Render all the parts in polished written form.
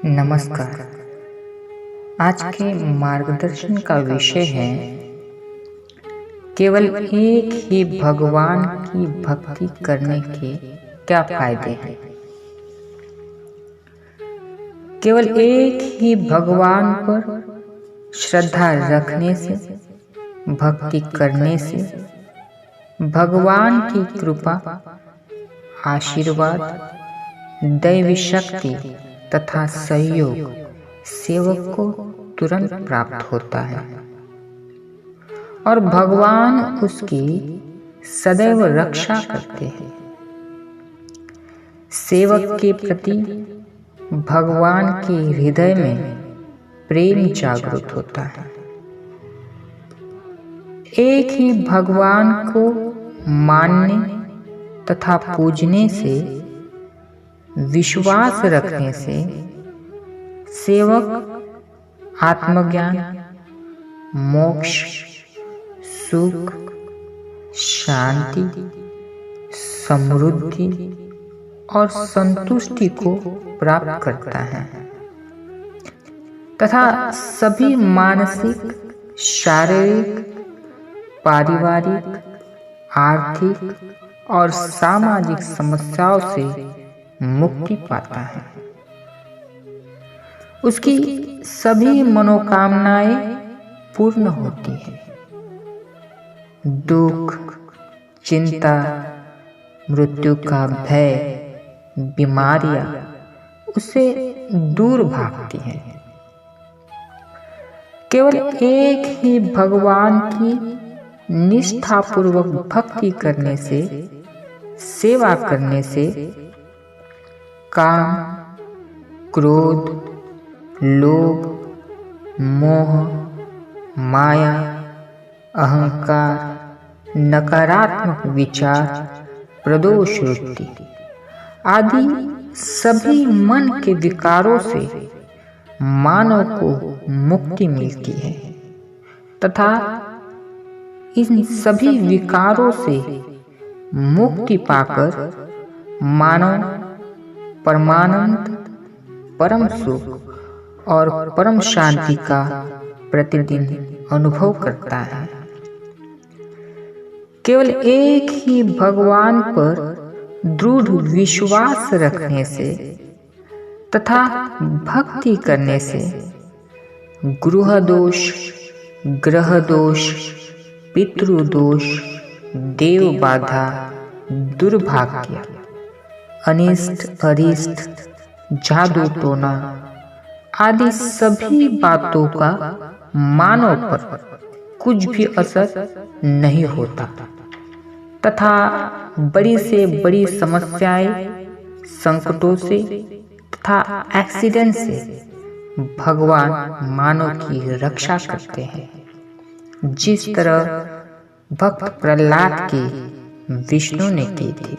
नमस्कार। आज के मार्गदर्शन का विषय है केवल एक ही भगवान की भक्ति करने के क्या फायदे हैं। केवल एक ही भगवान पर श्रद्धा रखने से, भक्ति करने से भगवान की कृपा, आशीर्वाद, दैवी शक्ति तथा सहयोग सेवक को तुरंत प्राप्त होता है और भगवान उसकी सदैव रक्षा करते हैं। सेवक के प्रति भगवान के हृदय में प्रेम जागृत होता है। एक ही भगवान को मानने तथा पूजने से, विश्वास रखने से सेवक आत्मज्ञान, मोक्ष, सुख, शांति, समृद्धि और संतुष्टि को प्राप्त करता है तथा सभी मानसिक, शारीरिक, पारिवारिक, आर्थिक और सामाजिक समस्याओं से मुक्ति पाता है। उसकी सभी मनोकामनाएं पूर्ण होती हैं। दुख, चिंता, मृत्यु का भय, बीमारियां उससे दूर भागती हैं। केवल एक ही भगवान की निष्ठापूर्वक भक्ति करने से, सेवा करने से काम, क्रोध, लोभ, मोह, माया, अहंकार, नकारात्मक विचार, प्रदोष वृत्ति आदि सभी मन के विकारों से मानव को मुक्ति मिलती है तथा इन सभी विकारों से मुक्ति पाकर मानव परमानंद, परम सुख और परम शांति का प्रतिदिन अनुभव करता है। केवल एक ही भगवान पर दृढ़ विश्वास रखने से तथा भक्ति करने से गृह दोष, ग्रह दोष, पितृदोष, देव बाधा, दुर्भाग्य, अनिष्ट, अरिष्ट, जादू टोना आदि सभी बातों का मानव पर कुछ भी असर नहीं होता तथा बड़ी से बड़ी समस्याएं, संकटों से तथा एक्सीडेंट से भगवान मानव की रक्षा करते हैं। जिस तरह भक्त प्रहलाद की विष्णु ने की थी।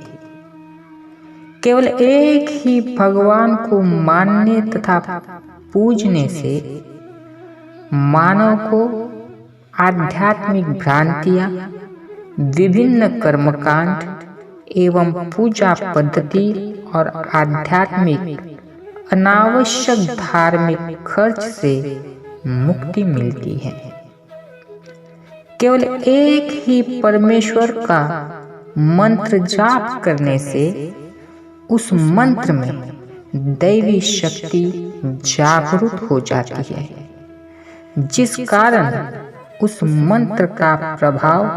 केवल एक ही भगवान को मानने तथा पूजने से मानव को आध्यात्मिक भ्रांतियां, विभिन्न कर्मकांड एवं पूजा पद्धति और आध्यात्मिक अनावश्यक धार्मिक खर्च से मुक्ति मिलती है। केवल एक ही परमेश्वर का मंत्र जाप करने से उस मंत्र में दैवी शक्ति जागृत हो जाती है, जिस कारण उस मंत्र का प्रभाव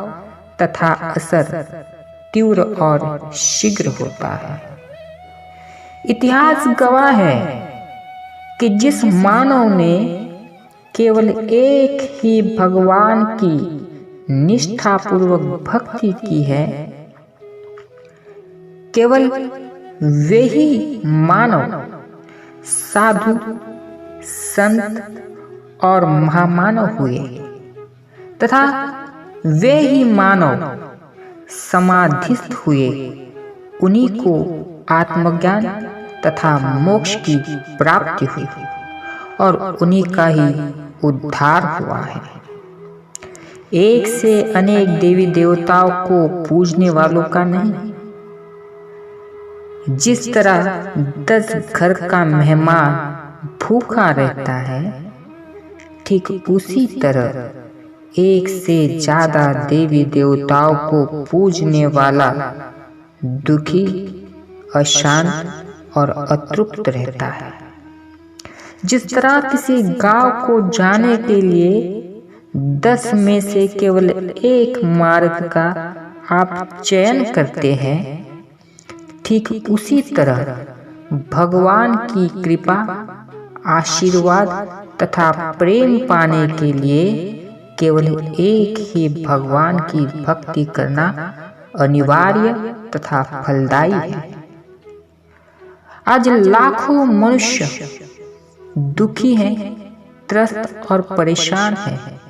तथा असर तीव्र और शीघ्र होता है। इतिहास गवाह है कि जिस मानव ने केवल एक ही भगवान की निष्ठापूर्वक भक्ति की है, केवल वे ही मानव साधु, संत और महामानव हुए तथा वे ही मानव समाधिस्थ हुए। उन्हीं को आत्मज्ञान तथा मोक्ष की प्राप्ति हुई और उन्हीं का ही उद्धार हुआ है। एक से अनेक देवी देवताओं को पूजने वालों का नहीं, जिस तरह 10 घर का मेहमान भूखा रहता है, ठीक उसी तरह एक से ज्यादा देवी देवताओं को पूजने वाला दुखी, अशांत और अतृप्त रहता है। जिस तरह किसी गांव को जाने के लिए 10 में से केवल एक मार्ग का आप चयन करते हैं, ठीक उसी तरह भगवान की कृपा, आशीर्वाद तथा प्रेम पाने के लिए केवल एक ही भगवान की भक्ति करना अनिवार्य तथा फलदायी है। आज लाखों मनुष्य दुखी हैं, त्रस्त और परेशान हैं।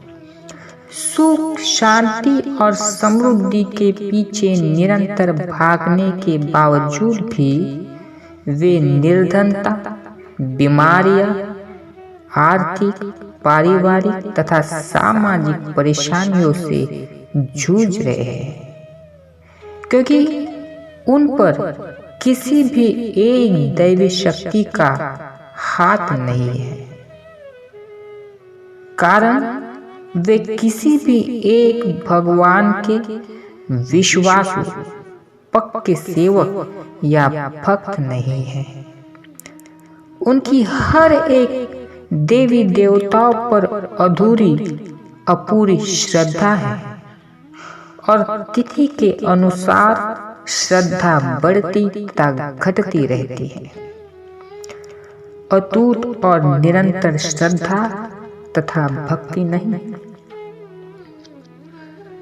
सुख, शांति और समृद्धि के पीछे निरंतर भागने के बावजूद भी वे निर्धनता, बीमारियां, आर्थिक, पारिवारिक तथा सामाजिक परेशानियों से जूझ रहे हैं, क्योंकि उन पर किसी भी एक दैवी शक्ति का हाथ नहीं है। कारण वे किसी भी एक भगवान के विश्वासु, पक्के सेवक या भक्त नहीं है। उनकी हर एक देवी देवताओं पर अधूरी, अपूरी श्रद्धा है और तिथि के अनुसार श्रद्धा बढ़ती तथा घटती रहती है। अटूट और निरंतर श्रद्धा तथा भक्ति नहीं।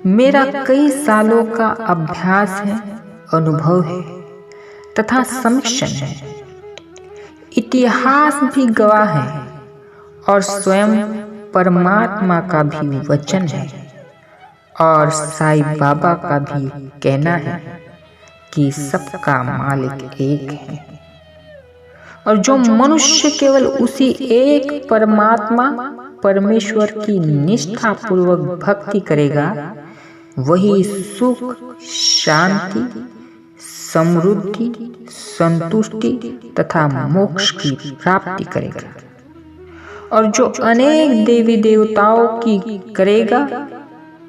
मेरा कई सालों का अभ्यास है, अनुभव है तथा समीक्षण है। इतिहास भी गवाह है और स्वयं परमात्मा का भी वचन है और साईं बाबा का भी कहना है कि सबका मालिक एक है और जो मनुष्य केवल उसी एक परमात्मा परमेश्वर की निष्ठा पूर्वक भक्ति करेगा, वही सुख, शांति, समृद्धि, संतुष्टि तथा मोक्ष की प्राप्ति करेगा। और जो अनेक देवी देवताओं की करेगा,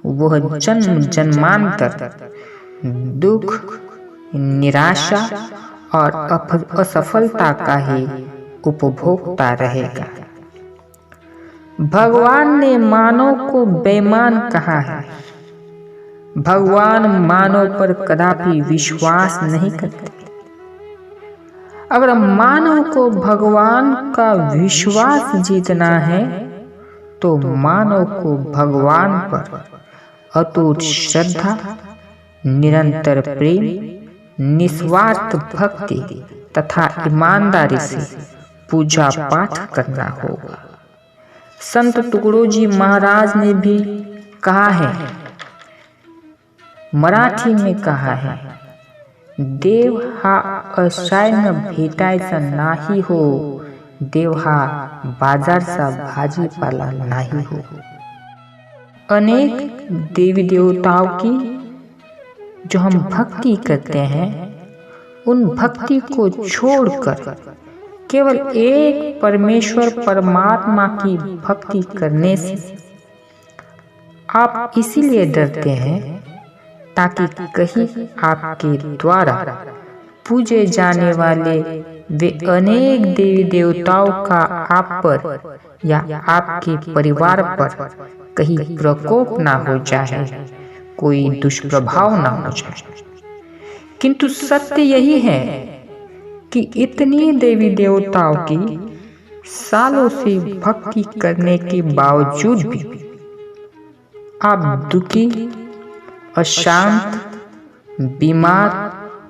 वह जन्म जन्मांतर दुख, निराशा और असफलता का ही उपभोक्ता रहेगा। भगवान ने मानव को बेईमान कहा है। भगवान मानव पर कदापि विश्वास नहीं करते। अगर मानव को भगवान का विश्वास जीतना है, तो मानव को भगवान पर अटूट श्रद्धा, निरंतर प्रेम, निस्वार्थ भक्ति तथा ईमानदारी से पूजा पाठ करना होगा। संत तुकडोजी महाराज ने भी कहा है, मराठी में कहा है, देव हा असायन भेटायचा नाही हो, देव हा बाजारचा भाजीपाला नाही हो। अनेक देवी देवताओं की जो हम भक्ति करते हैं, उन भक्ति को छोड़कर केवल एक परमेश्वर परमात्मा की भक्ति करने से आप इसीलिए डरते हैं ताकि कहीं आपके द्वारा पूजे जाने वाले वे अनेक देवी देवताओं का आप पर या आपके परिवार पर कहीं प्रकोप ना हो जाए, कोई दुष्प्रभाव ना हो जाए। किंतु सत्य यही है कि इतनी देवी देवताओं की सालों से भक्ति करने के बावजूद भी आप दुखी, अशांत, बीमार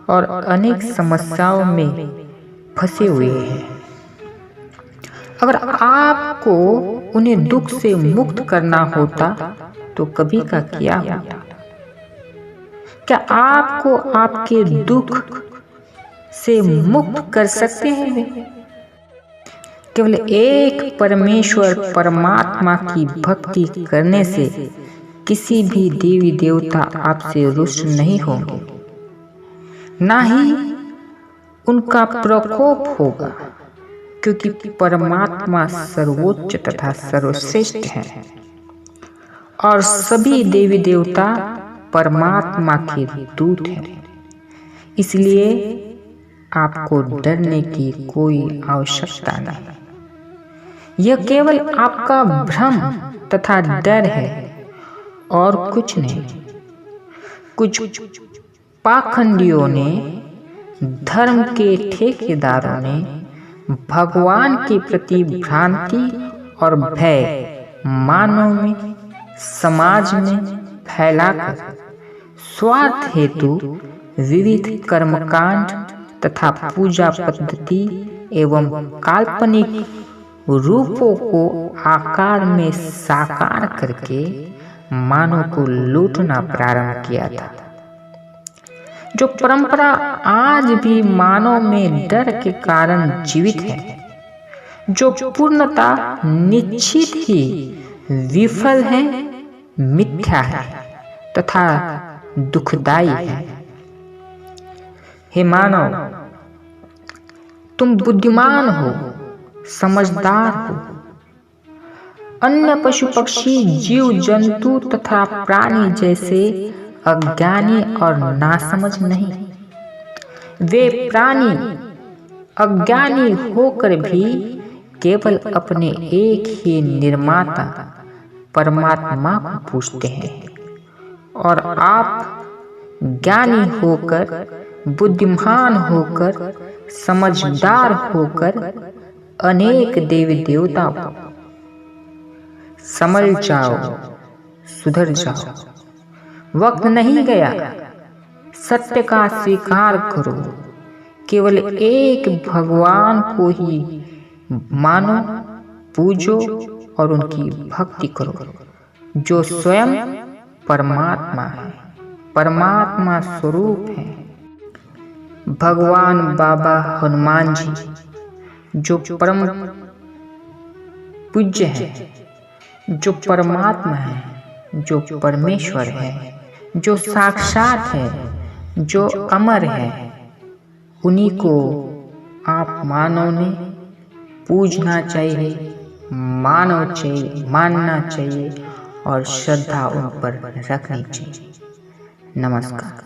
और अनेक समस्याओं में फंसे हुए हैं। अगर आपको उन्हें दुख से मुक्त करना होता तो कभी का किया होता। क्या आपको आपके दुख से मुक्त कर सकते हैं वे? केवल एक परमेश्वर परमात्मा की भक्ति करने से किसी भी देवी देवता आपसे रुष्ट नहीं होंगे, ना ही उनका प्रकोप होगा, क्योंकि परमात्मा सर्वोच्च तथा सर्वश्रेष्ठ है और सभी देवी देवता परमात्मा के दूत हैं। इसलिए आपको डरने की कोई आवश्यकता नहीं। यह केवल आपका भ्रम तथा डर है और कुछ नहीं। कुछ पाखंडियों ने, धर्म के ठेकेदारों ने भगवान के प्रति भ्रांति और भय मानव में, समाज में फैलाकर स्वार्थ हेतु विविध कर्मकांड तथा पूजा पद्धति एवं काल्पनिक रूपों को आकार में साकार करके मानव को लूटना प्रारंभ किया था। जो परंपरा आज भी मानव में डर के कारण जीवित है, जो पूर्णता निश्चित ही विफल है, मिथ्या है तथा दुखदाई है। हे मानव, तुम बुद्धिमान हो, समझदार हो। अन्य पशु पक्षी, जीव जंतु तथा प्राणी जैसे अज्ञानी और नासमझ नहीं। वे प्राणी अज्ञानी होकर भी केवल अपने एक ही निर्माता परमात्मा को पूजते हैं, और आप ज्ञानी होकर, बुद्धिमान होकर, समझदार होकर अनेक देवी देवताओं को समझ जाओ, सुधर जाओ। वक्त नहीं गया, सत्य का स्वीकार करो। केवल एक भगवान को ही मानो, पूजो और उनकी भक्ति करो, जो स्वयं परमात्मा है, परमात्मा स्वरूप है। भगवान बाबा हनुमान जी, जो परम पूज्य है, जो परमात्मा है, जो परमेश्वर है, जो साक्षात है, जो अमर है, उन्हीं को आप मानव ने पूजना चाहिए, मानना चाहिए और श्रद्धा उन पर रखनी चाहिए। नमस्कार।